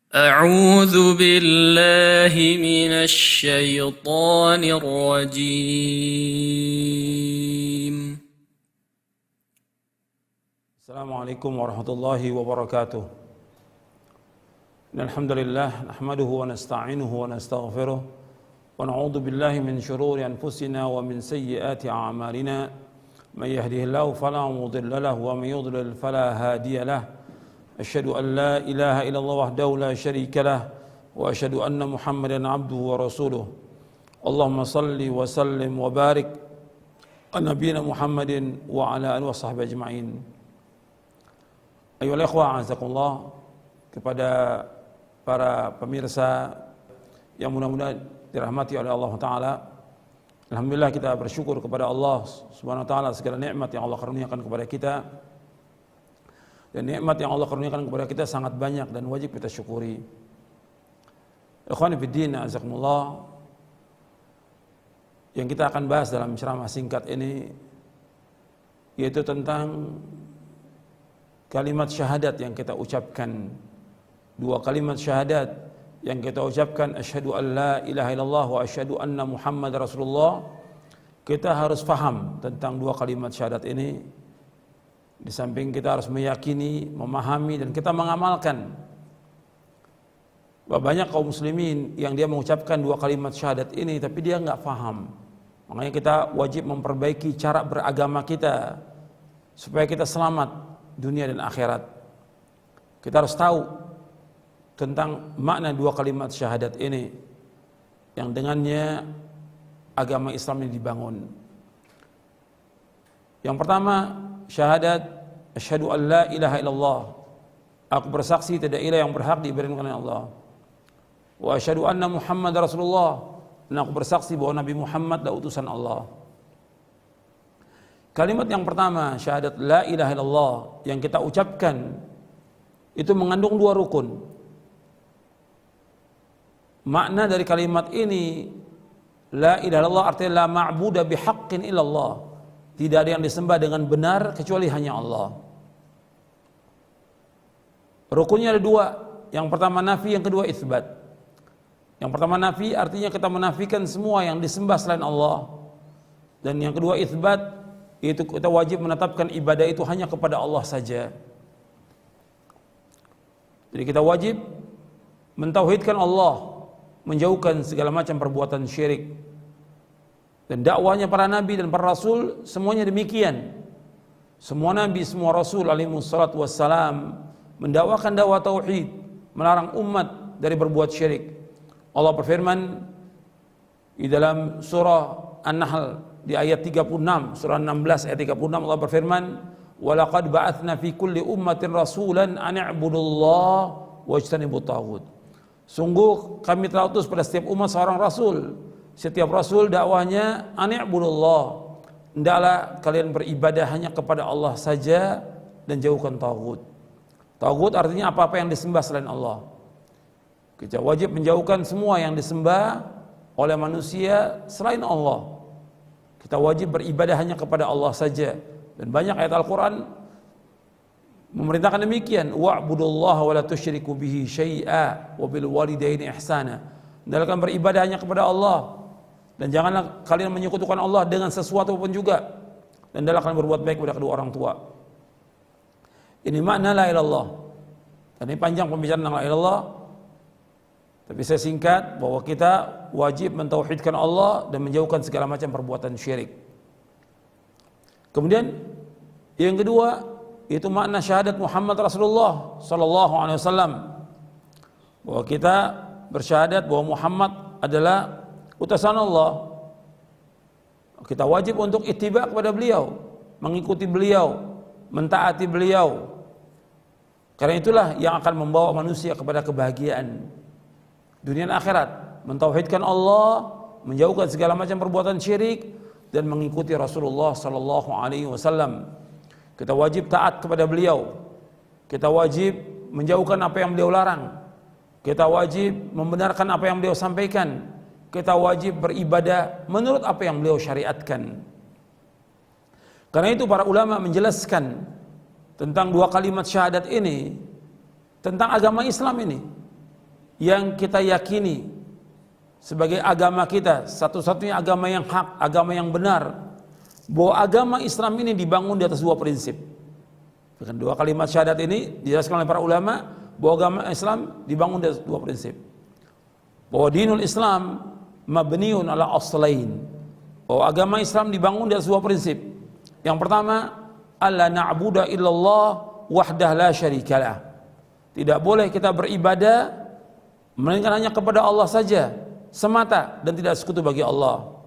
أعوذ بالله من الشيطان الرجيم. السلام عليكم ورحمة الله وبركاته. الحمد لله نحمده ونستعينه ونستغفره ونعوذ بالله من شرور أنفسنا ومن سيئات أعمالنا. من يهده الله فلا مضل له ومن يضلل فلا هادي له. أشهد أن لا إله إلا الله وحده لا شريك له وأشهد أن محمدا عبده ورسوله. اللهم صل وسلم وبارك على نبينا محمد وعلى آله وصحبه أجمعين. Ayolah ikhwah, azakumullah, kepada para pemirsa yang mudah-mudahan dirahmati oleh Allah Ta'ala. Alhamdulillah, kita bersyukur kepada Allah Subhanahu Wa Ta'ala segala nikmat yang Allah karuniakan kepada kita. Dan nikmat yang Allah karuniakan kepada kita sangat banyak dan wajib kita syukuri. Ikhwani fiddin, azakumullah, yang kita akan bahas dalam ceramah singkat ini yaitu tentang kalimat syahadat yang kita ucapkan. Dua kalimat syahadat yang kita ucapkan, asyhadu an la ilaha illallah wa asyhadu anna Muhammad Rasulullah. Kita harus faham tentang dua kalimat syahadat ini. Di samping kita harus meyakini, memahami, dan kita mengamalkan. Banyak kaum muslimin yang dia mengucapkan dua kalimat syahadat ini tapi dia nggak faham. Makanya kita wajib memperbaiki cara beragama kita supaya kita selamat dunia dan akhirat. Kita harus tahu tentang makna dua kalimat syahadat ini yang dengannya agama Islam ini dibangun. Yang pertama, syahadat asyhadu an la ilaha illallah. Aku bersaksi tidak ilah yang berhak diibadakan oleh Allah. Wa asyhadu anna Muhammad Rasulullah. Dan aku bersaksi bahwa Nabi Muhammad adalah utusan Allah. Kalimat yang pertama, syahadat la ilaha illallah, yang kita ucapkan itu mengandung dua rukun. Makna dari kalimat ini, la ilaha illallah artinya la ma'buda bihaqqin illallah. Tidak ada yang disembah dengan benar kecuali hanya Allah. Rukunnya ada dua. Yang pertama nafi, yang kedua itsbat. Yang pertama nafi artinya kita menafikan semua yang disembah selain Allah. Dan yang kedua itsbat, yaitu kita wajib menetapkan ibadah itu hanya kepada Allah saja. Jadi kita wajib mentauhidkan Allah, menjauhkan segala macam perbuatan syirik. Dan dakwahnya para nabi dan para rasul semuanya demikian. Semua nabi, semua rasul alaihi wassalatu wassalam mendakwakan dakwah tauhid, melarang umat dari berbuat syirik. Allah berfirman di dalam surah An-Nahl di ayat 36, surah 16 ayat 36, Allah berfirman, "Wa laqad ba'atsna fi kulli ummatin rasulan an i'budullaha wajtanibut taghut." Sungguh kami telah utus pada setiap umat seorang rasul. Setiap rasul dakwahnya ani'budullah, hendaklah kalian beribadah hanya kepada Allah saja dan jauhkan taghut. Taghut artinya apa-apa yang disembah selain Allah. Kita wajib menjauhkan semua yang disembah oleh manusia selain Allah. Kita wajib beribadah hanya kepada Allah saja. Dan banyak ayat Al-Quran memerintahkan demikian, wa'budullaha wa la tusyriku bihi syai'a wa bil walidaini ihsana. Hendaklah beribadah hanya kepada Allah dan janganlah kalian menyekutukan Allah dengan sesuatu pun juga, dan hendaklah kalian berbuat baik kepada kedua orang tua. Ini makna la ilaha illallah. Dan ini panjang pembicaraan tentang la ilaha illallah, tapi saya singkat bahwa kita wajib mentauhidkan Allah dan menjauhkan segala macam perbuatan syirik. Kemudian yang kedua, yaitu makna syahadat Muhammad Rasulullah sallallahu alaihi wasallam, bahwa kita bersyahadat bahwa Muhammad adalah utusan Allah. Kita wajib untuk ittiba kepada beliau, mengikuti beliau, mentaati beliau. Karena itulah yang akan membawa manusia kepada kebahagiaan dunia dan akhirat. Mentauhidkan Allah, menjauhkan segala macam perbuatan syirik, dan mengikuti Rasulullah sallallahu alaihi wasallam. Kita wajib taat kepada beliau. Kita wajib menjauhkan apa yang beliau larang. Kita wajib membenarkan apa yang beliau sampaikan. Kita wajib beribadah menurut apa yang beliau syariatkan. Karena itu para ulama menjelaskan tentang dua kalimat syahadat ini, tentang agama Islam ini. yang kita yakini sebagai agama kita, satu-satunya agama yang hak, agama yang benar, bahwa agama Islam ini dibangun di atas dua prinsip. Dengan dua kalimat syahadat ini dijelaskan oleh para ulama bahwa agama Islam dibangun di atas dua prinsip. Bahwa dinul Islam mabniun ala aslain. Bahwa agama Islam dibangun di atas dua prinsip. Yang pertama, alla na'budu illallah wahdah la syarikalah. Tidak boleh kita beribadah melainkan hanya kepada Allah saja semata dan tidak sekutu bagi Allah.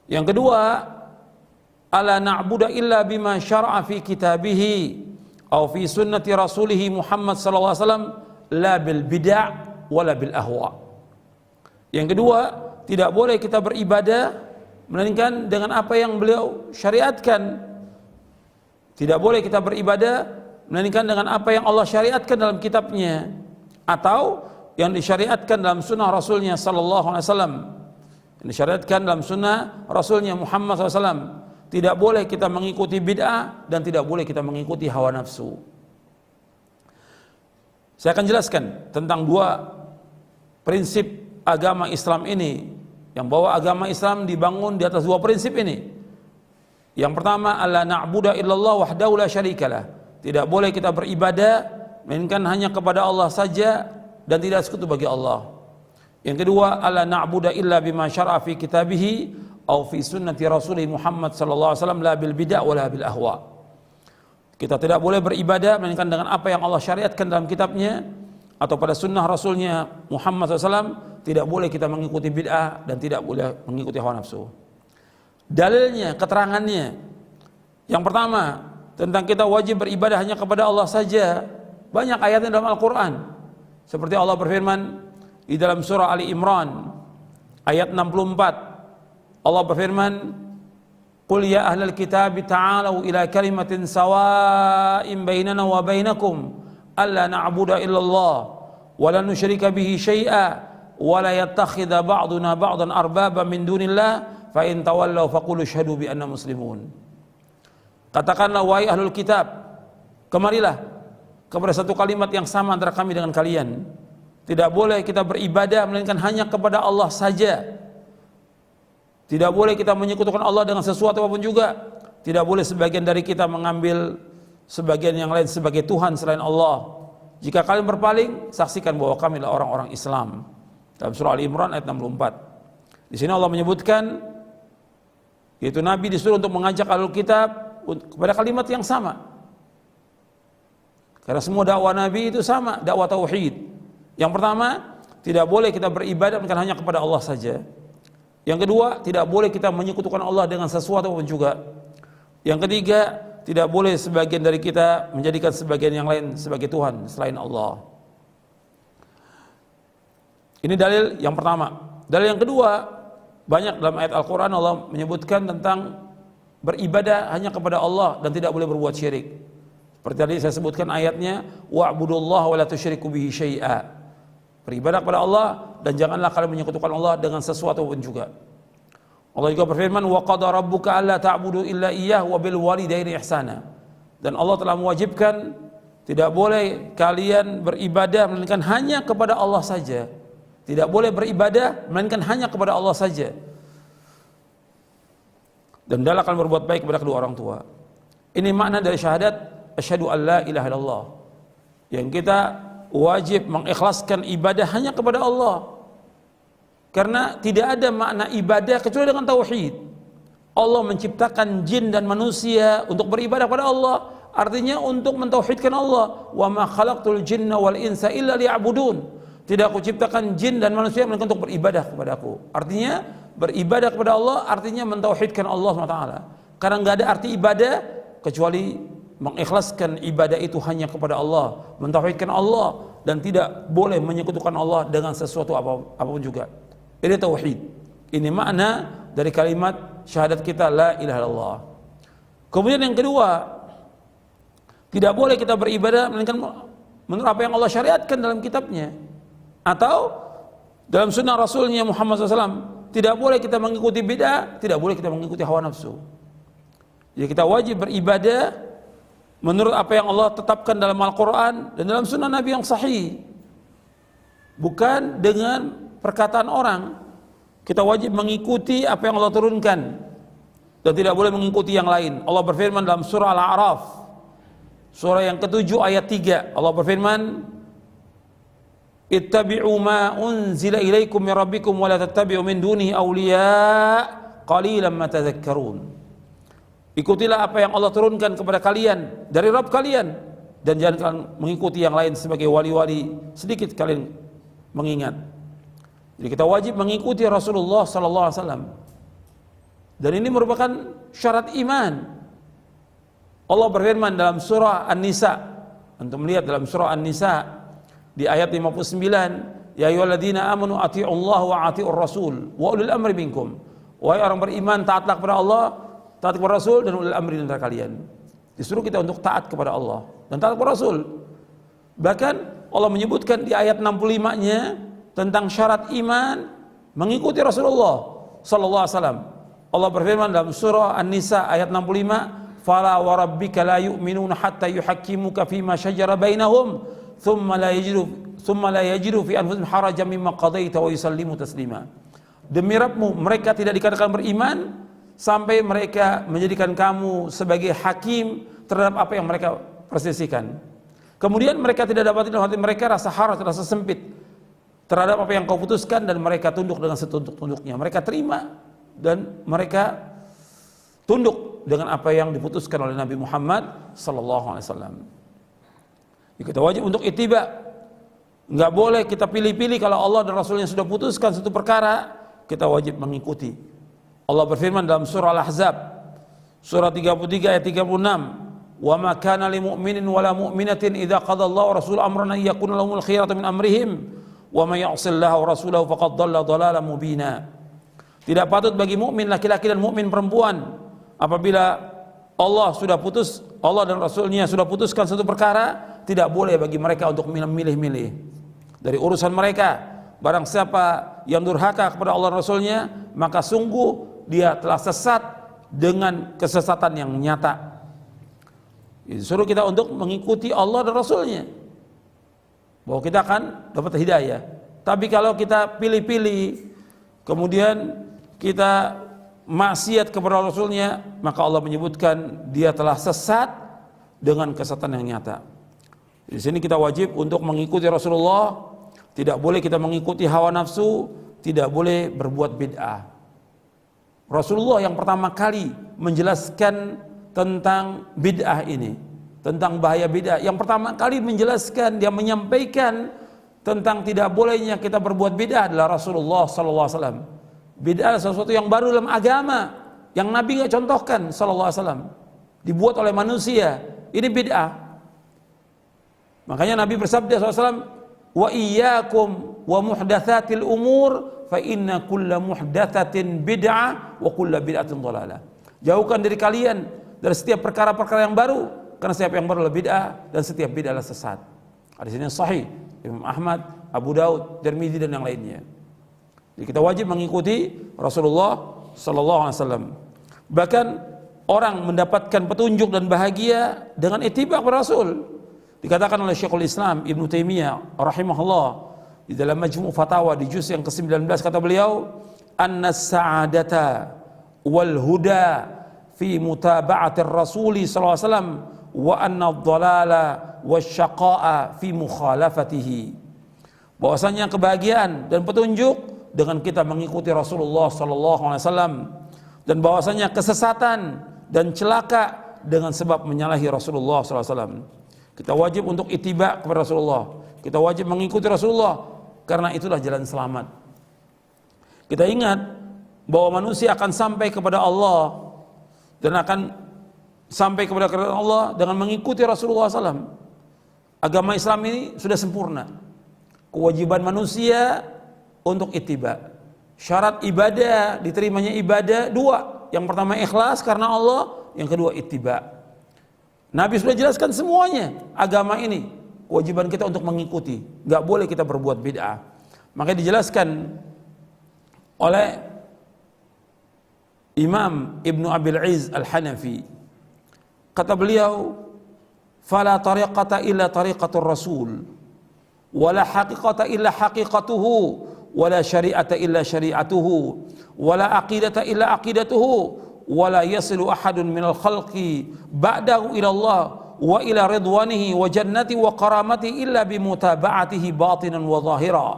Yang kedua, alla na'budu illa bima syara'a fi kitabihi atau fi sunnati rasulih Muhammad sallallahu alaihi wasallam la bil bid'ah wala bil ahwa. Yang kedua, tidak boleh kita beribadah melainkan dengan apa yang beliau syariatkan. Tidak boleh kita beribadah melainkan dengan apa yang Allah syariatkan dalam kitabnya atau yang disyariatkan dalam sunnah Rasulnya sallallahu alaihi wasallam. Yang disyariatkan dalam sunnah Rasulnya Muhammad sallallahu alaihi wasallam. Tidak boleh kita mengikuti bid'ah dan tidak boleh kita mengikuti hawa nafsu. Saya akan jelaskan tentang dua prinsip agama Islam ini, yang bahwa agama Islam dibangun di atas dua prinsip ini. Yang pertama, alla na'budu illallah wahdahu la syarikalah. Tidak boleh kita beribadah melainkan hanya kepada Allah saja dan tidak sekutu bagi Allah. Yang kedua, alla na'budu illa bima syara'a fi kitabihi atau fi sunnati rasulih Muhammad sallallahu alaihi wasallam la bil bid'ah wala bil ahwa. Kita tidak boleh beribadah melainkan dengan apa yang Allah syariatkan dalam kitabnya atau pada sunnah rasulnya Muhammad SAW. Tidak boleh kita mengikuti bid'ah dan tidak boleh mengikuti hawa nafsu. Dalilnya, keterangannya, yang pertama tentang kita wajib beribadah hanya kepada Allah saja, banyak ayatnya dalam Al-Quran. Seperti Allah berfirman di dalam surah Ali Imran ayat 64, Allah berfirman, qul ya ahlal kitab ta'alu ila kalimatin sawa'in bainana wa bainakum alla na'budu illallah wa la nusyrika bihi syai'a wa la yattakhidha ba'duna ba'dan arbaba min dunillah fa in tawallaw faqulu syahadu bi anna muslimun. Katakanlah wahai ahlul kitab, kemarilah kepada satu kalimat yang sama antara kami dengan kalian. Tidak boleh kita beribadah melainkan hanya kepada Allah saja. Tidak boleh kita menyekutukan Allah dengan sesuatu apapun juga. Tidak boleh sebagian dari kita mengambil sebagian yang lain sebagai Tuhan selain Allah. Jika kalian berpaling, saksikan bahwa kami adalah orang-orang Islam. Dalam surah Ali Imran ayat 64. Di sini Allah menyebutkan, yaitu Nabi disuruh untuk mengajak ahlul kitab kepada kalimat yang sama. Karena semua dakwah Nabi itu sama, dakwah tauhid. Yang pertama, tidak boleh kita beribadah bukan hanya kepada Allah saja. Yang kedua, tidak boleh kita menyekutukan Allah dengan sesuatu pun juga. Yang ketiga, tidak boleh sebagian dari kita menjadikan sebagian yang lain sebagai Tuhan selain Allah. Ini dalil yang pertama. Dalil yang kedua, banyak dalam ayat Al-Quran Allah menyebutkan tentang beribadah hanya kepada Allah dan tidak boleh berbuat syirik. Seperti tadi saya sebutkan ayatnya, wa'budullaha wa la tusyriku bihi syai'a. Beribadah kepada Allah dan janganlah kalian menyekutukan Allah dengan sesuatu pun juga. Allah juga berfirman, wa qada rabbuka alla ta'budu illa iyyah wa bil walidaini ihsana. Dan Allah telah mewajibkan tidak boleh kalian beribadah melainkan hanya kepada Allah saja. Tidak boleh beribadah melainkan hanya kepada Allah saja. Dan hendaklah kalian berbuat baik kepada kedua orang tua. Ini makna dari syahadat asyhadu an la ilaha illallah. Yang kita wajib mengikhlaskan ibadah hanya kepada Allah. Karena tidak ada makna ibadah kecuali dengan tauhid. Allah menciptakan jin dan manusia untuk beribadah kepada Allah, artinya untuk mentauhidkan Allah. Wa ma khalaqtul jinna wal insa illa liya'budun. Tidak aku ciptakan jin dan manusia melainkan untuk beribadah kepadaku. Artinya beribadah kepada Allah artinya mentauhidkan Allah SWT. Karena enggak ada arti ibadah kecuali mengikhlaskan ibadah itu hanya kepada Allah, mentauhidkan Allah dan tidak boleh menyekutukan Allah dengan sesuatu apapun juga. Ini tauhid. Ini makna dari kalimat syahadat kita la ilaha illallah. Kemudian yang kedua, tidak boleh kita beribadah melainkan menurut apa yang Allah syariatkan dalam kitabnya atau dalam sunnah Rasulnya Muhammad SAW. Tidak boleh kita mengikuti bid'ah, tidak boleh kita mengikuti hawa nafsu. Jadi kita wajib beribadah menurut apa yang Allah tetapkan dalam Al-Quran dan dalam sunnah Nabi yang sahih. bukan dengan perkataan orang. Kita wajib mengikuti apa yang Allah turunkan dan tidak boleh mengikuti yang lain. Allah berfirman dalam surah Al-A'raf, surah yang ke-7 ayat 3. Allah berfirman, ittabi'u ma unzila ilaikum min rabbikum wa la tattabi'u min dunihi awliya qalilan ma tadhakkarun. Ikutilah apa yang Allah turunkan kepada kalian dari Rabb kalian, dan jangan kalian mengikuti yang lain sebagai wali-wali, sedikit kalian mengingat. Jadi kita wajib mengikuti Rasulullah sallallahu alaihi wasallam. Dan ini merupakan syarat iman. Allah berfirman dalam surah An-Nisa. Antum melihat dalam surah An-Nisa di ayat 59, ya ayyuhalladzina amanu athi'ullaha wa athi'ur rasul wa ulil amri minkum. Wahai orang beriman, taatlah kepada Allah, taat kepada Rasul, dan ulil amri antara kalian. Disuruh kita untuk taat kepada Allah dan taat kepada Rasul. Bahkan Allah menyebutkan di ayat 65-nya tentang syarat iman mengikuti Rasulullah sallallahu alaihi wasallam. Allah berfirman dalam surah An-Nisa ayat 65, fala wa rabbika la yu'minuna hatta yuhakkimuka fima shajara bainahum thumma la yajidu fi anfusihim harajan mimma qadaita wa yusallimu taslima. Demi Rabbmu, mereka tidak dikatakan beriman sampai mereka menjadikan kamu sebagai hakim terhadap apa yang mereka persisikan. Kemudian mereka tidak dapat dalam hati mereka rasa haraj, rasa sempit terhadap apa yang kau putuskan, dan mereka tunduk dengan setunduk-tunduknya. Mereka terima dan mereka tunduk dengan apa yang diputuskan oleh Nabi Muhammad sallallahu alaihi wasallam. Kita wajib untuk ittiba. Enggak boleh kita pilih-pilih. Kalau Allah dan Rasulnya sudah putuskan satu perkara, kita wajib mengikuti. Allah berfirman dalam surah Al-Ahzab surah 33 ayat 36, wa ma kana lil mu'minin wala mu'minatin idza qada Allahu wa rasuluhu amran an yakuna lahumul khiyaratu min amrihim wa may ya'sillaha wa rasulahu faqad dhalla dhalalan mubina. Tidak patut bagi mukmin laki-laki dan mukmin perempuan apabila Allah dan Rasulnya sudah putuskan satu perkara, tidak boleh bagi mereka untuk milih-milih dari urusan mereka. Barang siapa yang durhaka kepada Allah dan Rasulnya, maka sungguh dia telah sesat dengan kesesatan yang nyata. Disuruh kita untuk mengikuti Allah dan Rasulnya, bahwa kita akan dapat hidayah. Tapi kalau kita pilih-pilih, kemudian kita maksiat kepada Rasulnya, maka Allah menyebutkan dia telah sesat dengan kesesatan yang nyata. Di sini kita wajib untuk mengikuti Rasulullah. Tidak boleh kita mengikuti hawa nafsu, tidak boleh berbuat bid'ah. Rasulullah yang pertama kali menjelaskan tentang bid'ah ini, tentang bahaya bid'ah. Yang pertama kali menjelaskan, dia menyampaikan tentang tidak bolehnya kita berbuat bid'ah adalah Rasulullah sallallahu alaihi wasallam. Bid'ah adalah sesuatu yang baru dalam agama, yang Nabi enggak contohkan sallallahu alaihi wasallam. Dibuat oleh manusia, ini bid'ah. Makanya Nabi bersabda sallallahu alaihi wasallam, wa iyyakum wa muhdatsatil umur fa inna kulla muhdatsatin bid'ah wa kulla bid'atin dhalalah. Jauhkan diri kalian dari setiap perkara-perkara yang baru, karena setiap yang baru adalah bid'ah dan setiap bid'ah adalah sesat. Hadis ini sahih, Imam Ahmad, Abu Daud, Tirmidzi dan yang lainnya. Jadi kita wajib mengikuti Rasulullah sallallahu alaihi wasallam. Bahkan orang mendapatkan petunjuk dan bahagia dengan ittiba kepada Rasul. Dikatakan oleh Syekhul Islam Ibnu Taimiyah rahimahullah di dalam Majmu' Fatawa di juz yang ke-19, kata beliau, anna sa'adata wal huda fi mutaba'atir rasuli sallallahu alaihi wasallam wa anna ad-dhalala wasyaqa'a fi mukhalafatihi. Bahwasanya kebahagiaan dan petunjuk dengan kita mengikuti Rasulullah sallallahu alaihi wasallam, dan bahwasanya kesesatan dan celaka dengan sebab menyalahi Rasulullah sallallahu alaihi wasallam. Kita wajib untuk ittiba kepada Rasulullah. Kita wajib mengikuti Rasulullah karena itulah jalan selamat. Kita ingat bahwa manusia akan sampai kepada Allah dan akan sampai kepada kerajaan Allah dengan mengikuti Rasulullah SAW. Agama Islam ini sudah sempurna. Kewajiban manusia untuk ittiba. Syarat ibadah, diterimanya ibadah dua. Yang pertama ikhlas karena Allah, yang kedua ittiba. Nabi sudah jelaskan semuanya. Agama ini kewajiban kita untuk mengikuti, nggak boleh kita berbuat bid'ah. Makanya dijelaskan oleh Imam Ibnu Abil Izz Al-Hanafi, kata beliau, fala tariqata illa tariqatur rasul wala haqiqata illa haqiqatuhu, wala syari'ata illa syari'atuhu, wala aqidata illa aqidatuhu, wala yasilu ahadun minal khalqi ba'dahu ila Allah wa ila ridwanihi wa jannati wa karamati illa bimutaba'atihi batinan wa zahira.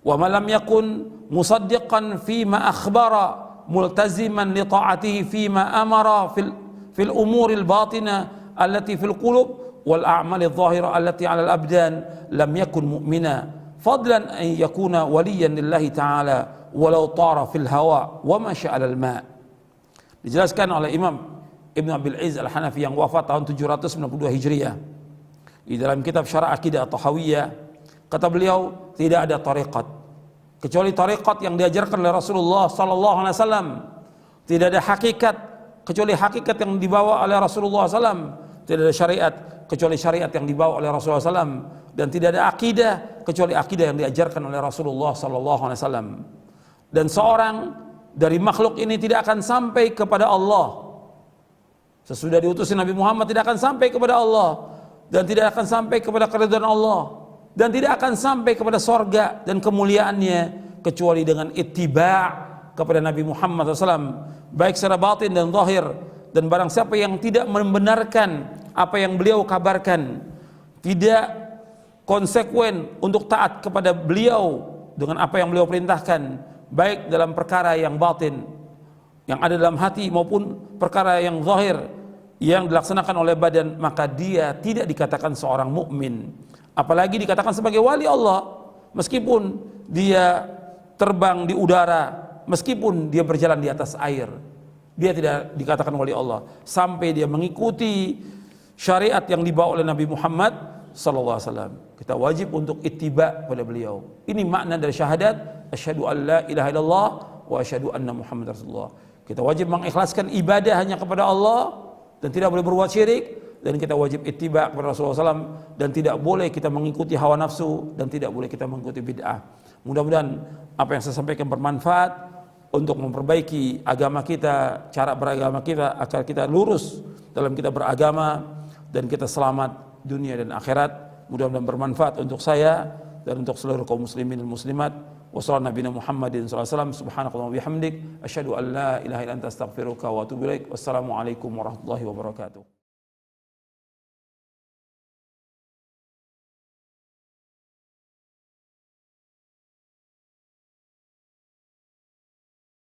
Wa man lam yakun musaddiqan fima akhbara multaziman li ta'atihi fima amara fil umuril batina allati fil qulub wal a'malil zahira allati 'alal abdan lam yakun mu'mina fadlan an yakuna waliyan lillahi ta'ala walau tara fil hawa wa ma sya'al al ma'. Dijelaskan oleh Imam Ibn Abil Izz Al-Hanafi yang wafat tahun 792 Hijriah di dalam kitab Syarah Aqidah Tahawiyah, kata beliau, tidak ada tariqat kecuali tariqat yang diajarkan oleh Rasulullah sallallahu alaihi wasallam. Tidak ada hakikat kecuali hakikat yang dibawa oleh Rasulullah SAW. Tidak ada syariat kecuali syariat yang dibawa oleh Rasulullah SAW. Dan tidak ada akidah kecuali akidah yang diajarkan oleh Rasulullah sallallahu alaihi wasallam. Dan seorang dari makhluk ini tidak akan sampai kepada Allah sesudah diutus Nabi Muhammad, tidak akan sampai kepada Allah, dan tidak akan sampai kepada keridhaan Allah, dan tidak akan sampai kepada sorga dan kemuliaannya kecuali dengan ittiba' kepada Nabi Muhammad SAW, baik secara batin dan zahir. Dan barang siapa yang tidak membenarkan apa yang beliau kabarkan, tidak konsekuen untuk taat kepada beliau dengan apa yang beliau perintahkan, baik dalam perkara yang batin yang ada dalam hati maupun perkara yang zahir yang dilaksanakan oleh badan, maka dia tidak dikatakan seorang mukmin, apalagi dikatakan sebagai wali Allah, meskipun dia terbang di udara, meskipun dia berjalan di atas air, dia tidak dikatakan wali Allah sampai dia mengikuti syariat yang dibawa oleh Nabi Muhammad sallallahu alaihi wasallam. Kita wajib untuk ittiba pada beliau. Ini makna dari syahadat asyhadu an la ilaha illallah wa asyhadu anna Muhammad Rasulullah. Kita wajib mengikhlaskan ibadah hanya kepada Allah dan tidak boleh berbuat syirik, dan kita wajib ittiba kepada Rasulullah SAW, dan tidak boleh kita mengikuti hawa nafsu, dan tidak boleh kita mengikuti bid'ah. Mudah-mudahan apa yang saya sampaikan bermanfaat untuk memperbaiki agama kita, cara beragama kita, agar kita lurus dalam kita beragama dan kita selamat dunia dan akhirat. Mudah-mudahan bermanfaat untuk saya dan untuk seluruh kaum muslimin dan muslimat. Wassalamualaikum warahmatullahi wabarakatuh. Subhanakallahumma wa bihamdik asyhadu an la ilaha illa anta astaghfiruka wa atubu ilaik. Wassalamualaikum warahmatullahi wabarakatuh.